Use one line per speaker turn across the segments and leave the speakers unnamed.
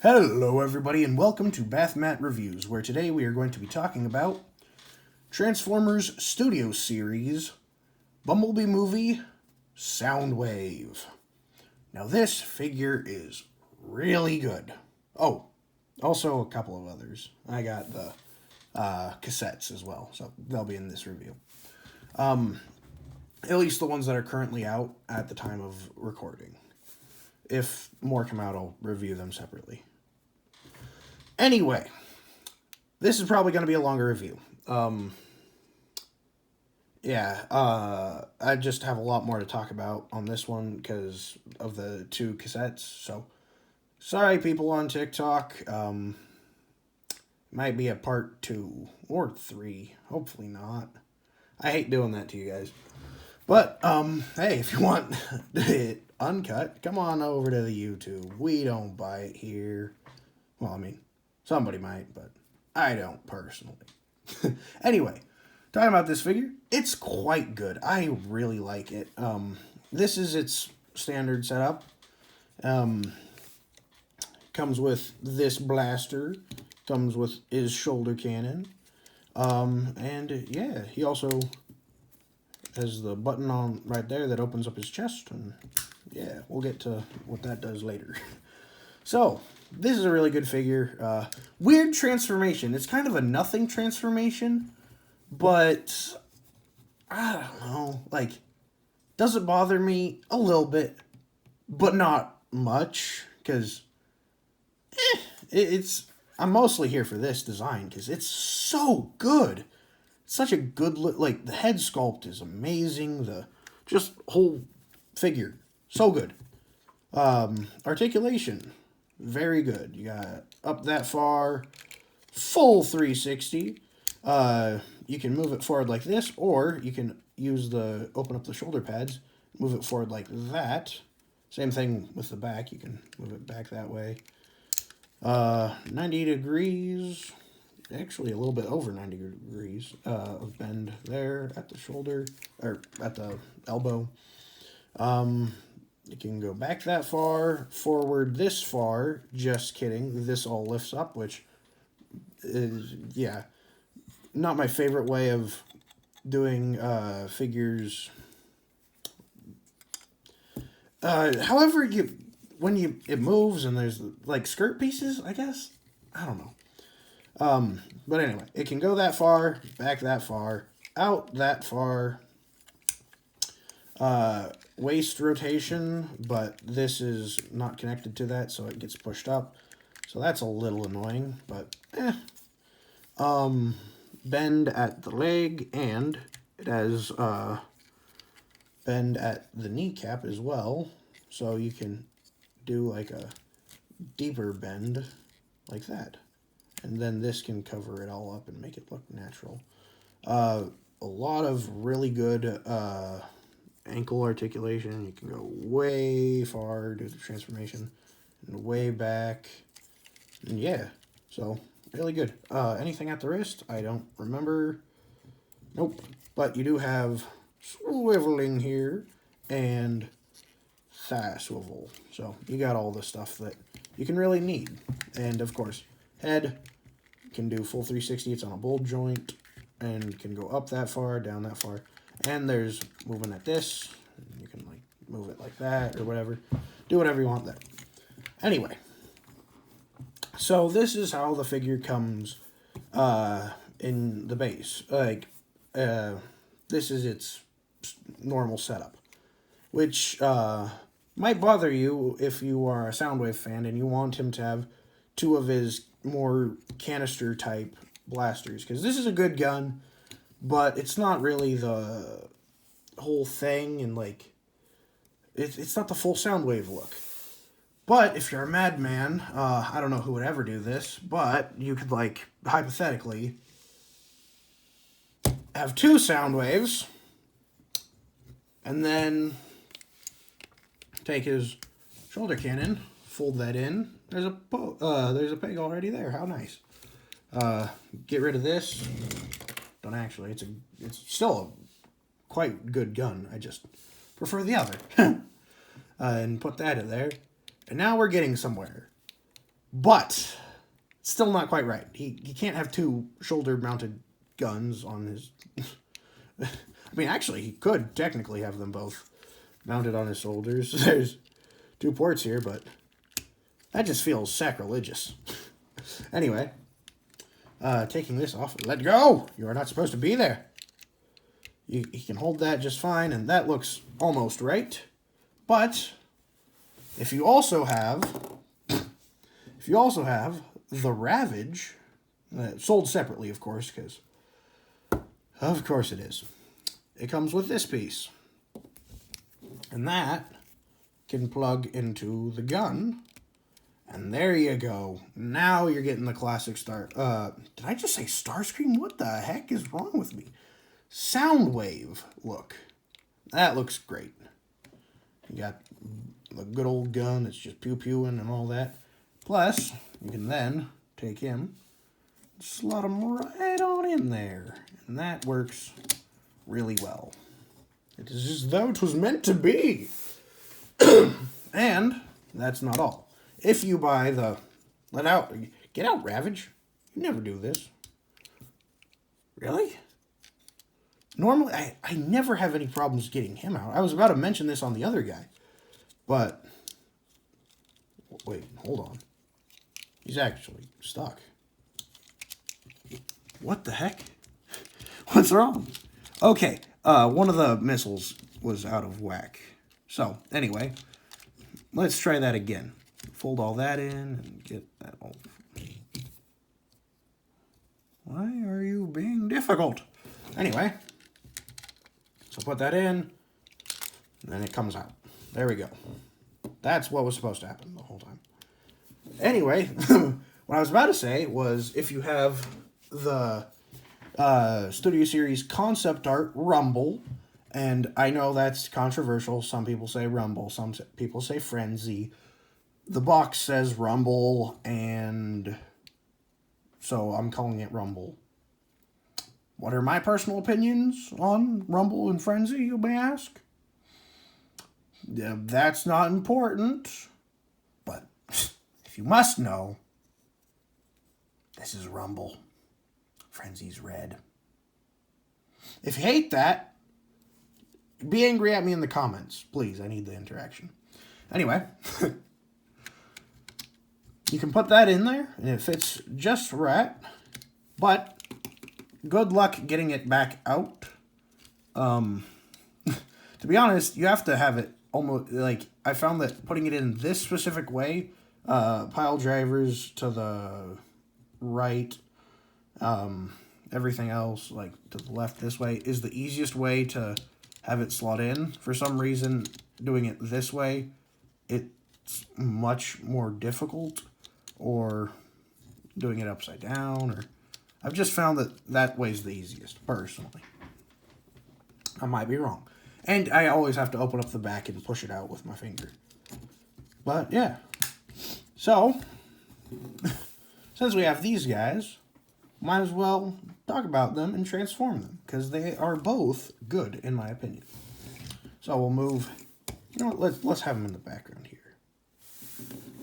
Hello, everybody, and welcome to Bathmat Reviews, where today we are going to be talking about Transformers Studio Series Bumblebee movie Soundwave. Now, this figure is really good. Oh, also a couple of others. I got the cassettes as well, so they'll be in this review. At least the ones that are currently out at the time of recording. If more come out, I'll review them separately. Anyway, this is probably going to be a longer review. I just have a lot more to talk about on this one because of the two cassettes. So, sorry, people on TikTok. Might be a part 2 or 3. Hopefully not. I hate doing that to you guys. But, hey, if you want it uncut, come on over to the YouTube. We don't bite here. Well, I mean, somebody might, but I don't personally. Anyway, talking about this figure, it's quite good. I really like it. This is its standard setup. Comes with this blaster. Comes with his shoulder cannon. And yeah, he also has the button on right there that opens up his chest. And yeah, we'll get to what that does later. So, this is a really good figure. Weird transformation. It's kind of a nothing transformation, but I don't know. Like, does it bother me a little bit, but not much? Because I'm mostly here for this design because it's so good. It's such a good look. Like, the head sculpt is amazing. The just whole figure, so good. Articulation. Very good. You got up that far, full 360. You can move it forward like this, or you can open up the shoulder pads, move it forward like that. Same thing with the back. You can move it back that way. 90 degrees, actually a little bit over 90 degrees of bend there at the shoulder, or at the elbow. You can go back that far, forward this far. Just kidding. This all lifts up, which is, yeah, not my favorite way of doing figures. However, it moves and there's like skirt pieces, I guess. I don't know. But anyway, it can go that far, back that far, out that far. Waist rotation, but this is not connected to that, so it gets pushed up. So that's a little annoying, but bend at the leg, and it has bend at the kneecap as well. So you can do like a deeper bend like that. And then this can cover it all up and make it look natural. A lot of really good ankle articulation. You can go way far, do the transformation, and way back. And yeah, so really good. Anything at the wrist? I don't remember. Nope. But you do have swiveling here and thigh swivel. So you got all the stuff that you can really need. And of course, head can do full 360. It's on a bolt joint and can go up that far, down that far. And there's movement at this. You can like move it like that or whatever. Do whatever you want there. Anyway, so this is how the figure comes in the base. Like, this is its normal setup, which might bother you if you are a Soundwave fan and you want him to have two of his more canister type blasters, because this is a good gun, but it's not really the whole thing, and like it's not the full Soundwave look. But if you're a madman, I don't know who would ever do this, but you could, like, hypothetically have two Soundwaves and then take his shoulder cannon, fold that in. There's a peg already there. How nice. Get rid of this. Don't actually. It's still a quite good gun. I just prefer the other. And put that in there. And now we're getting somewhere. But still not quite right. He can't have two shoulder-mounted guns on his... I mean, actually, he could technically have them both mounted on his shoulders. There's two ports here, but that just feels sacrilegious. Anyway, taking this off. Let go! You are not supposed to be there. He can hold that just fine, and that looks almost right. But if you also have the Ravage, sold separately, of course, because of course it is. It comes with this piece, and that can plug into the gun. And there you go. Now you're getting the classic Star... did I just say Starscream? What the heck is wrong with me? Soundwave look. That looks great. You got the good old gun that's just pew-pewing and all that. Plus, you can then take him, slot him right on in there. And that works really well. It is as though it was meant to be. And that's not all. If you buy the... Get out, Ravage. You never do this. Really? Normally, I never have any problems getting him out. I was about to mention this on the other guy. But... Wait, hold on. He's actually stuck. What the heck? What's wrong? Okay, one of the missiles was out of whack. So, anyway, let's try that again. Fold all that in and get that all... Why are you being difficult? Anyway, so put that in, and then it comes out. There we go. That's what was supposed to happen the whole time. Anyway, what I was about to say was if you have the Studio Series concept art Rumble, and I know that's controversial. Some people say Rumble, some people say Frenzy. The box says Rumble, and so I'm calling it Rumble. What are my personal opinions on Rumble and Frenzy, you may ask? That's not important, but if you must know, this is Rumble. Frenzy's red. If you hate that, be angry at me in the comments. Please, I need the interaction. Anyway, you can put that in there, and it fits just right, but good luck getting it back out. To be honest, you have to have it almost, like, I found that putting it in this specific way, pile drivers to the right, everything else, like, to the left this way, is the easiest way to have it slot in. For some reason, doing it this way, it's much more difficult, or doing it upside down, or... I've just found that way's the easiest, personally. I might be wrong. And I always have to open up the back and push it out with my finger. But, yeah. So, since we have these guys, might as well talk about them and transform them, because they are both good, in my opinion. So we'll move... You know what, let's have them in the background here.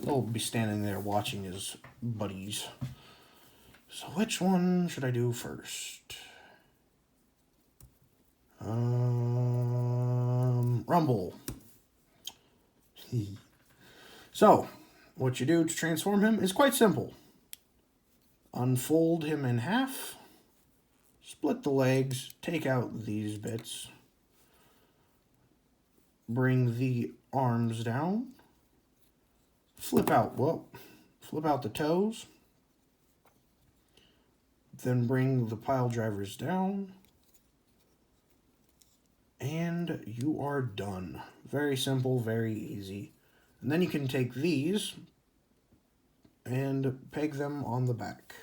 They'll be standing there watching his buddies. So which one should I do first? Rumble. So, what you do to transform him is quite simple. Unfold him in half, split the legs, take out these bits, bring the arms down, flip out the toes, then bring the pile drivers down, and you are done. Very simple, very easy. And then you can take these and peg them on the back.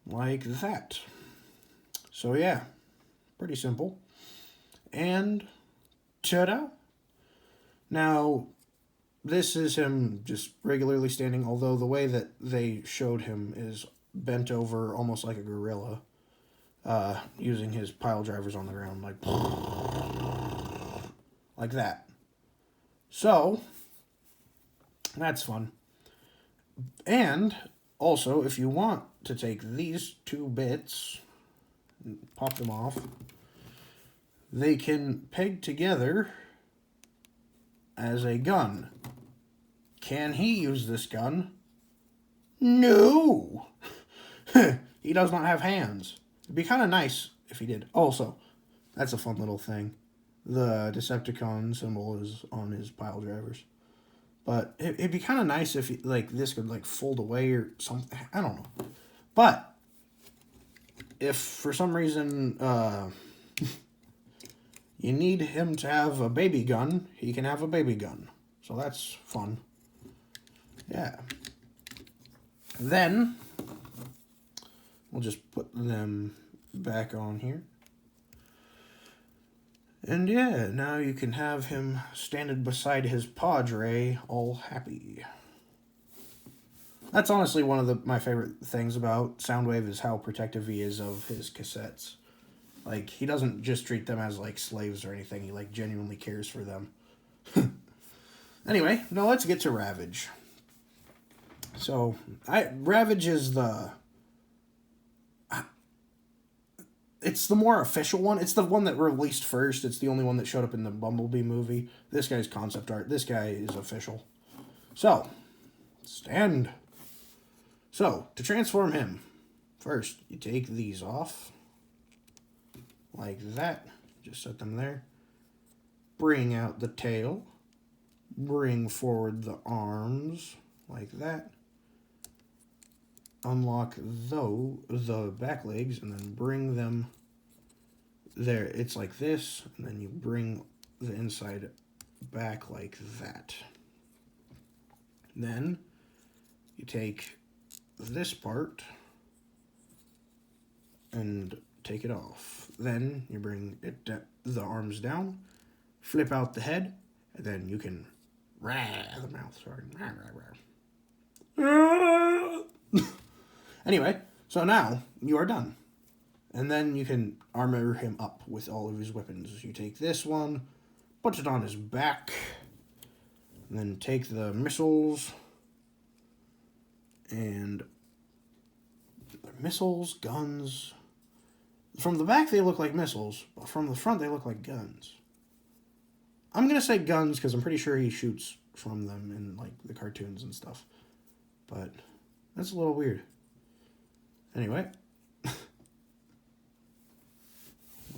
Like that. So yeah, pretty simple. And ta-da! Now, this is him just regularly standing, although the way that they showed him is bent over almost like a gorilla, using his pile drivers on the ground, like that. So, That's fun. And also, if you want to take these two bits, pop them off, they can peg together as a gun. Can he use this gun? No! He does not have hands. It'd be kind of nice if he did. Also, that's a fun little thing. The Decepticon symbol is on his pile drivers. But it'd be kind of nice if like this could like fold away or something. I don't know. But if for some reason you need him to have a baby gun, he can have a baby gun. So that's fun. Yeah. Then we'll just put them back on here. And yeah, now you can have him standing beside his Padre, all happy. That's honestly one of my favorite things about Soundwave is how protective he is of his cassettes. Like, he doesn't just treat them as, like, slaves or anything. He, like, genuinely cares for them. Anyway, now let's get to Ravage. So, Ravage is it's the more official one. It's the one that released first. It's the only one that showed up in the Bumblebee movie. This guy's concept art. This guy is official. So, stand. So, to transform him, first, you take these off. Like that. Just set them there. Bring out the tail. Bring forward the arms. Like that. Unlock the back legs and then bring them there. It's like this, and then you bring the inside back like that. Then you take this part and take it off. Then you bring the arms down, flip out the head, and then you can the mouth. Sorry. Anyway, so now you are done. And then you can armor him up with all of his weapons. You take this one, put it on his back, and then take the missiles, and missiles, guns. From the back they look like missiles, but from the front they look like guns. I'm going to say guns because I'm pretty sure he shoots from them in like the cartoons and stuff. But that's a little weird. Anyway.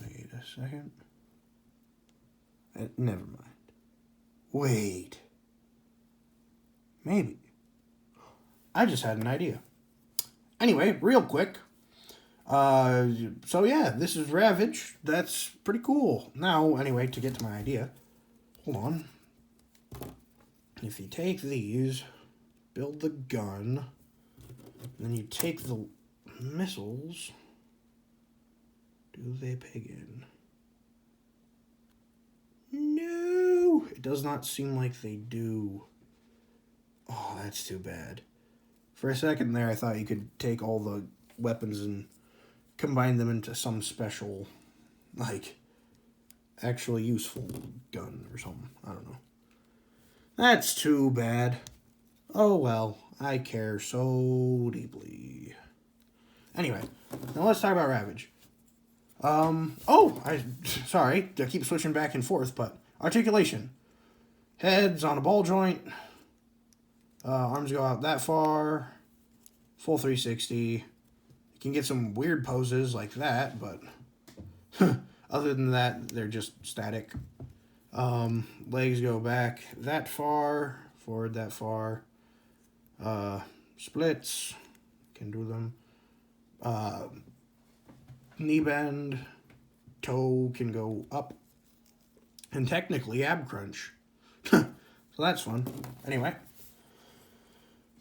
Wait a second. Never mind. Wait. Maybe. I just had an idea. Anyway, real quick. So yeah, this is Ravage. That's pretty cool. Now, anyway, to get to my idea. Hold on. If you take these, build the gun, then you take the missiles. Do they peg in? No! It does not seem like they do. Oh, that's too bad. For a second there, I thought you could take all the weapons and combine them into some special, like, actually useful gun or something. I don't know. That's too bad. Oh well, I care so deeply. Anyway, now let's talk about Ravage. Sorry, I keep switching back and forth, but articulation. Head's on a ball joint. Arms go out that far. Full 360. You can get some weird poses like that, but other than that, they're just static. Legs go back that far, forward that far. Splits, can do them. Knee bend, toe can go up, and technically ab crunch. So that's fun. Anyway,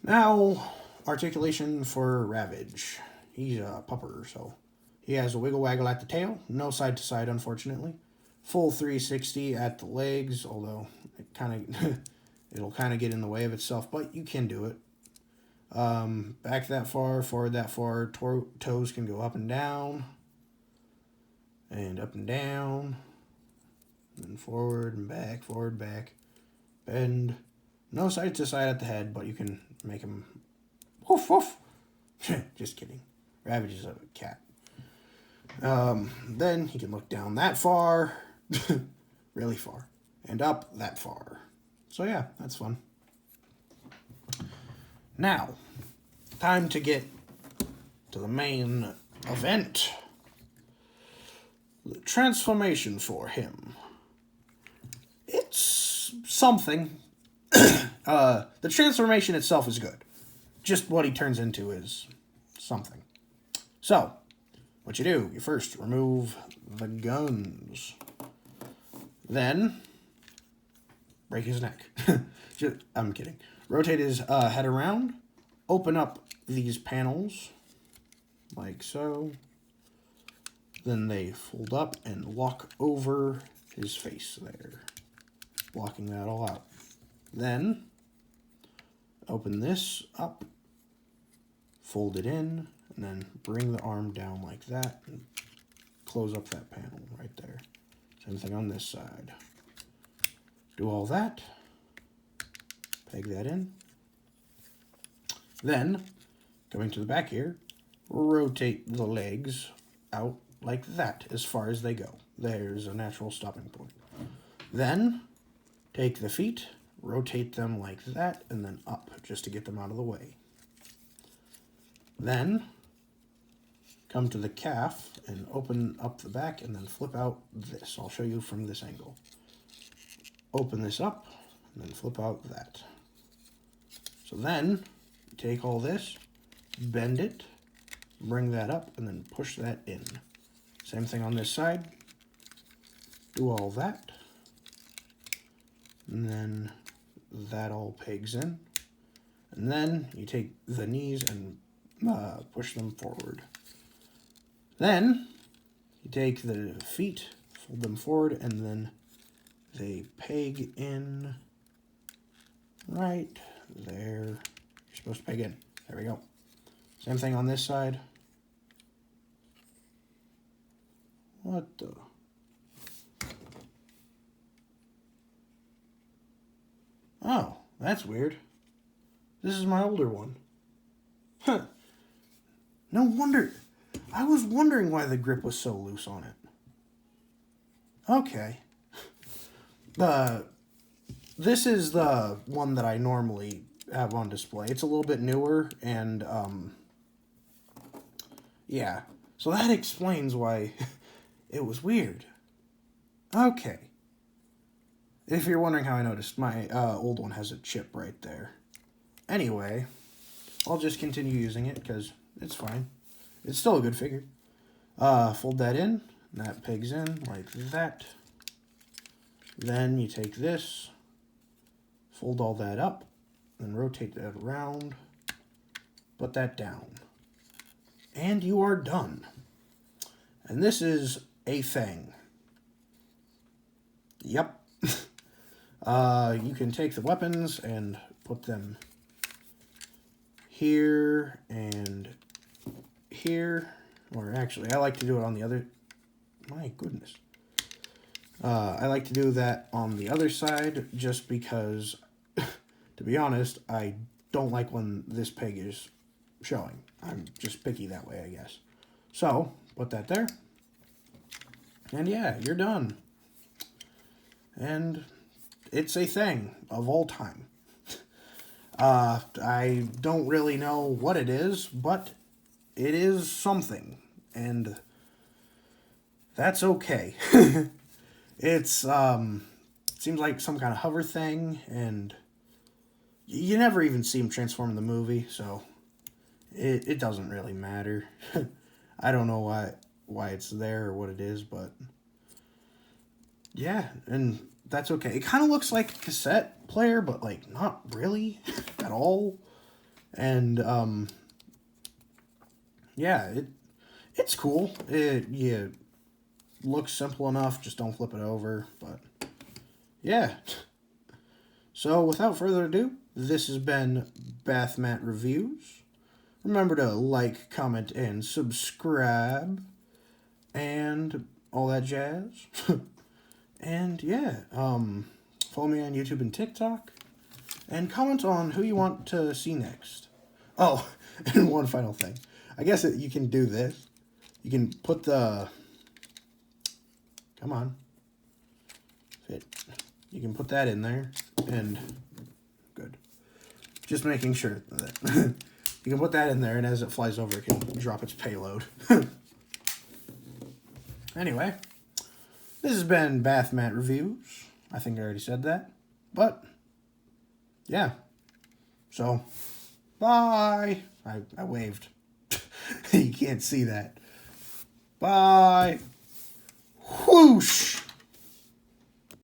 now articulation for Ravage. He's a pupper, so he has a wiggle waggle at the tail, no side to side, unfortunately. Full 360 at the legs, although it'll kind of get in the way of itself, but you can do it. Back that far, forward that far. Toes can go up and down, and up and down, and forward and back, bend, No side to side at the head, but you can make him woof woof. Just kidding. Ravage is a cat. Then he can look down that far, really far, and up that far. So yeah, that's fun. Now, time to get to the main event. The transformation for him. It's something. The transformation itself is good. Just what he turns into is something. So, what you do, you first remove the guns. Then, break his neck. I'm kidding. Rotate his head around. Open up these panels, like so. Then they fold up and lock over his face there, blocking that all out. Then, open this up, fold it in, and then bring the arm down like that, and close up that panel right there. Same thing on this side. Do all that, peg that in. Then, going to the back here, rotate the legs out like that as far as they go. There's a natural stopping point. Then, take the feet, rotate them like that, and then up, just to get them out of the way. Then, come to the calf and open up the back and then flip out this. I'll show you from this angle. Open this up and then flip out that. So then, take all this, bend it, bring that up, and then push that in. Same thing on this side. Do all that. And then that all pegs in. And then you take the knees and push them forward. Then you take the feet, fold them forward, and then they peg in right there. You're supposed to peg in. There we go. Same thing on this side. What the? Oh, that's weird. This is my older one. Huh. No wonder. I was wondering why the grip was so loose on it. Okay. This is the one that I normally have on display. It's a little bit newer, and, yeah. So that explains why it was weird. Okay. If you're wondering how I noticed, my old one has a chip right there. Anyway, I'll just continue using it because it's fine. It's still a good figure. Fold that in. That pegs in like that. Then you take this, fold all that up, then rotate that around, put that down. And you are done. And this is a thing. Yep. You can take the weapons and put them here and here. Or actually, I like to do it on the other... My goodness. I like to do that on the other side just because, to be honest, I don't like when this peg is showing. I'm just picky that way, I guess. So, put that there. And yeah, you're done. And it's a thing of all time. I don't really know what it is, but it is something. And that's okay. It's, seems like some kind of hover thing, and you never even see him transform in the movie, so it doesn't really matter. I don't know why it's there or what it is, but yeah, and that's okay. It kind of looks like a cassette player, but like not really at all. And yeah, it's cool. Yeah, looks simple enough, just don't flip it over, but yeah. So without further ado, this has been Bath Mat Reviews. Remember to like, comment, and subscribe, and all that jazz. And yeah, follow me on YouTube and TikTok, And comment on who you want to see next. Oh, and one final thing. I guess you can do this. You can put the... Come on. Fit. You can put that in there. And... Good. Just making sure that... You can put that in there, and as it flies over, it can drop its payload. Anyway, this has been Bath Mat Reviews. I think I already said that. But, yeah. So, bye. I waved. You can't see that. Bye. Whoosh.